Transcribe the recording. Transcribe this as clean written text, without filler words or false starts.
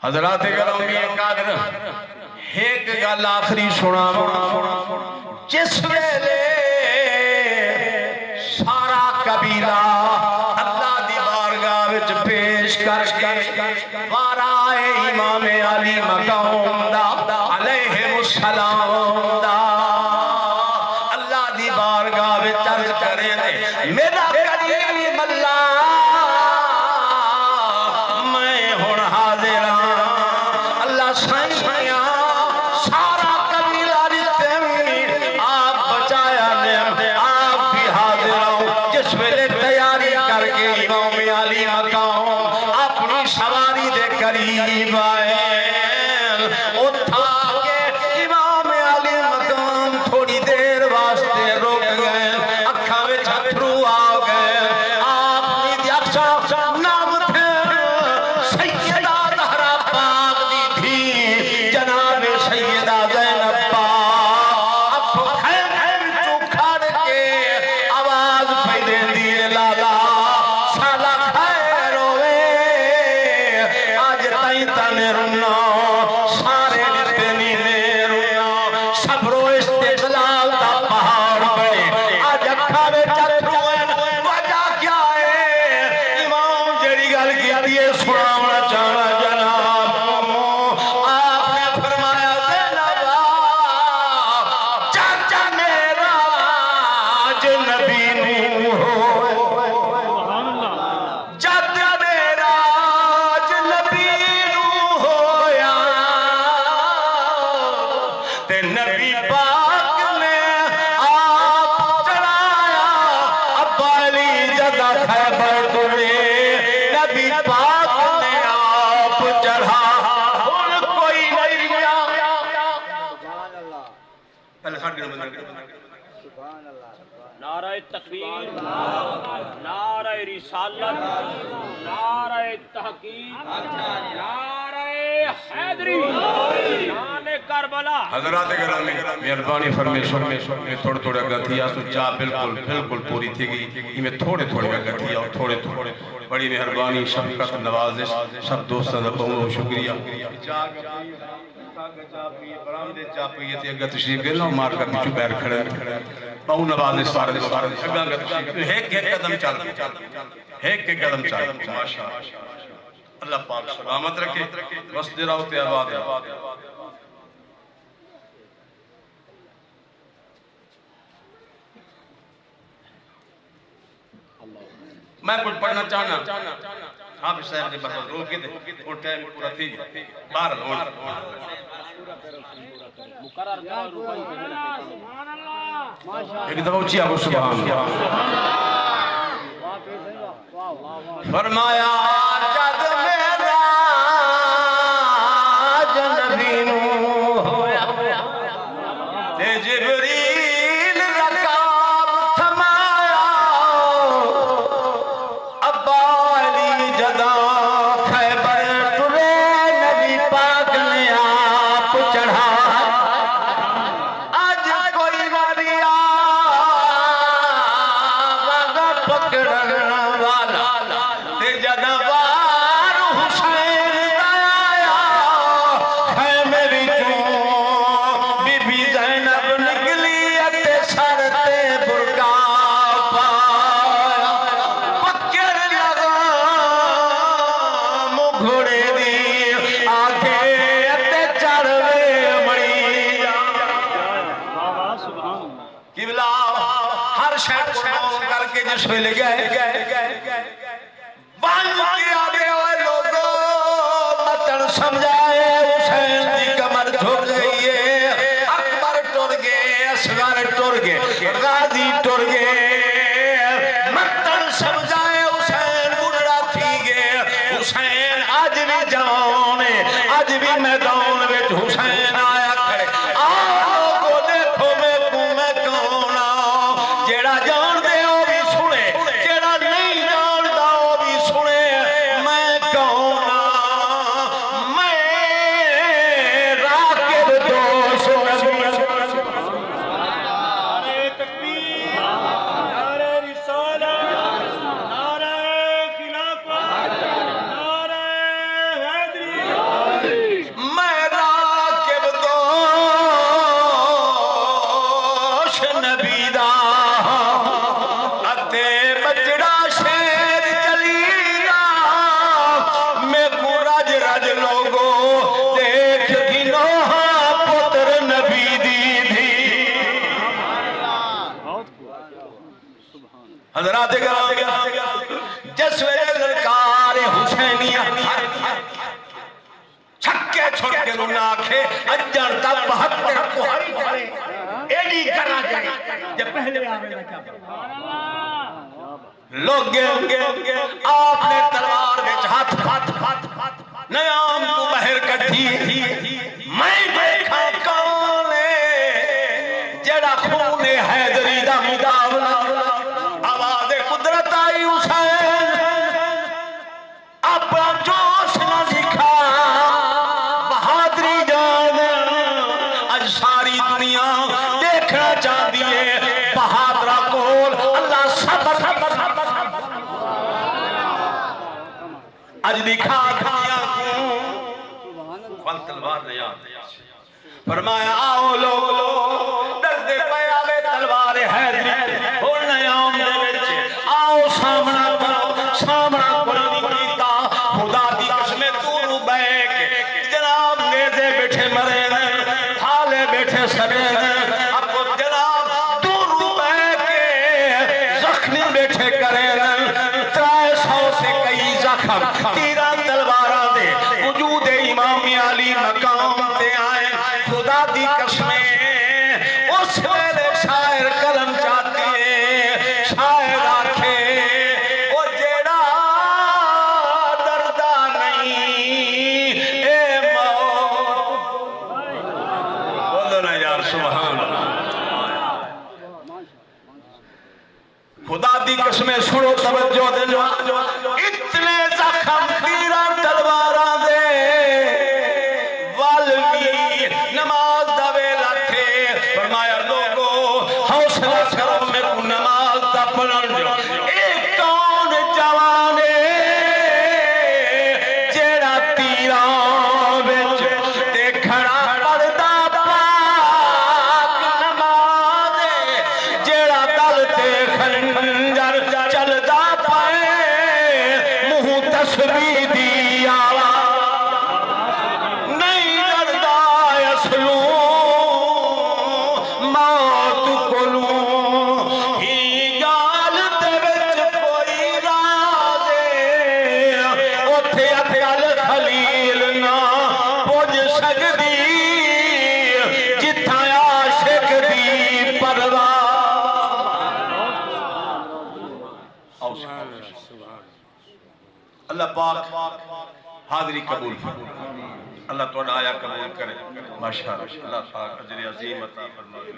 حضرات گرامی قادر ایک گل آخری سنا جس ویلے سارا قبیلہ اللہ دی بارگاہ وچ پیش کر کے وارائے امام علی مقام دا علیہ السلام دا اللہ دی بارگاہ وچ عرض کرے نے میرا کریم اللہ میں ہن حاضر ہاں اللہ سائیاں سارا قبیلہ رشتے میں آپ بچایا نے آپ بھی حاضر ہوں جس ویلے تیاری کر کے امام علی مقام اپنی سواری دے قریب آئے اٹھا کے امام علی مقام تھوڑی دیر واسطے رک گئے اکھاں وچ اتھرو آ گئے آپ دی اکھاں نام تھے سیدہ زہرا پاک دی تھی جناب سیدہ زینب پاک اب خیم چوکھڑ کے آواز پہلے دیے لالا سالا خیر ہوئے آج تائیں تانے رنا سارے رشتے نینے رنا صبر و استقلال دا پہاڑ بڑے آج اکھا میں چتروین وجہ کیا ہے امام جڑی گل کی دیئے سناونا چاہنا جناب آپ نے فرمایا زینب چاچا میرا آج نبی نو چاچا میرا آج نبی نو ہویا تے نبی پاک نے آپ چڑھایا ابا علی جدہ خیبر ترے نبی پاک نے آپ چڑھا ان کوئی نہیں آیا پہلے ساڑھ گرم نعرہ تکبیر، نعرہ رسالت، نعرہ تحقیق، نعرہ حیدری، شان کربلا۔ حضرات گرامی مہربانی فرمائے میں تھوڑے تھوڑے اگا تھی آسو چاہ بالکل پوری تھی گئی میں تھوڑے اگا تھی اور تھوڑے بڑی مہربانی شفقت نوازش سب دوستان دا بہت شکریہ برامدے چاہ پئی تھی اگا تشریف گئے نا مار کا پیچھو بیر کھڑے بہو نوازش سارے اگا تشریف ایک قدم چل ماشاء اللہ پاک سلامت رکھے وسط راو تے آباد میں کچھ پڑھنا چاہنا آپ صاحب نے بہت روک دے اور ٹائم پورا تھی بار ایک دفعہ اچھی آگو سبحان فرمایا جد میرا جنبی نو ہویا تے جبریل رکاب تھمایا ابا علی جدہ خیبر ترے نبی پاک نے آپ چڑھا آج کوئی وریا وگا پکڑن والا تے جدہ وار حسین آیا خیمے وچوں بی بی زینب نکلی اتے سر تے برکا پایا پکڑ لگا مگھڑے دی آگے اتے چڑھوے مڑی قبلہ ہر شہر کو نام کر کے جس میں لے گئے بان کے آگے ہوئے لوگوں مطلب سمجھائے حسین دی کمر جھوک گئی ہے اکبر ٹر گئے اصغر ٹر گئے غازی ٹر گئے مطلب سمجھائے حسین بڑھڑا تھی گئے حسین آج بھی جوان ہے آج بھی میدان وچ حسین آیا کھڑے لوگوں دیکھو میں کون آ جیڑا جان دے ہو بھی سنے جیڑا نہیں جان دا ہو بھی سنے میں کون آ میں رج لوگو دیکھ گنوہا پتر نبی دی تھی حضرات گرامی جس ویلے للکار حسینیہ چھکے چھوٹے لنا کھے اجر تا 72 کوہاری کرے ایڈی کرا جائے جب پہلے آوے دا کیا لوگ آپ نے تلوار بچ ہاتھ نیام تو بہر کٹھی میں دیکھا کانے جڑا خون حیدری دا مقابلہ آواز قدرت آئی حسین اپنا جوش نہ دکھا بہادری جان آج ساری دنیا دیکھنا چاہتی ہے بہادرہ کول اللہ صبر آج دکھا دنیا فن تلوار نے یاد فرمایا آؤ لوگ دردے پہ آوے تلوار حیدری اور نیام دے بچے آؤ سامنا کرو کیتا خدا دی قسمیں تو بیک جناب نیزے بیٹھے مرے تھالے بیٹھے سڑے اب کو جناب دونوں بیک زخمی بیٹھے کرے 300 سے کئی زخم تیران تلوارہ دے وجود امام علی مقام دے آئے خدا دی قسمیں اس ویلے شاعر قلم چاہتے ہیں شاعر آکھے وہ جیڑا دردہ نہیں اے موت بولو نا یار سبحان اللہ خدا دی قسمیں سنو توجہ دے اتنے زخم تیران تلواراں دے والوی نماز دا ویلا تھے فرمایا لوگو حوصلہ کرو میں کو نماز دا پڑھن جو ایک کون جوانے جیڑا تیران بچ دیکھنا پڑھدا پاک نماز جیڑا دل تے خنجر چلدا پائے منہ تسبیح دی آواز نہیں ڈردا اسلو موت کولوں ہی گال دے وچ کوئی راز اوتھے اکل خلیل نہ پج سکدی جتھاں عاشق دی پرواہ اللہ پاک حاضری قبول فرمائے اللہ توڑا آیا قبول کرے ماشاءاللہ اللہ پاک اجر عظیم عطا فرمائے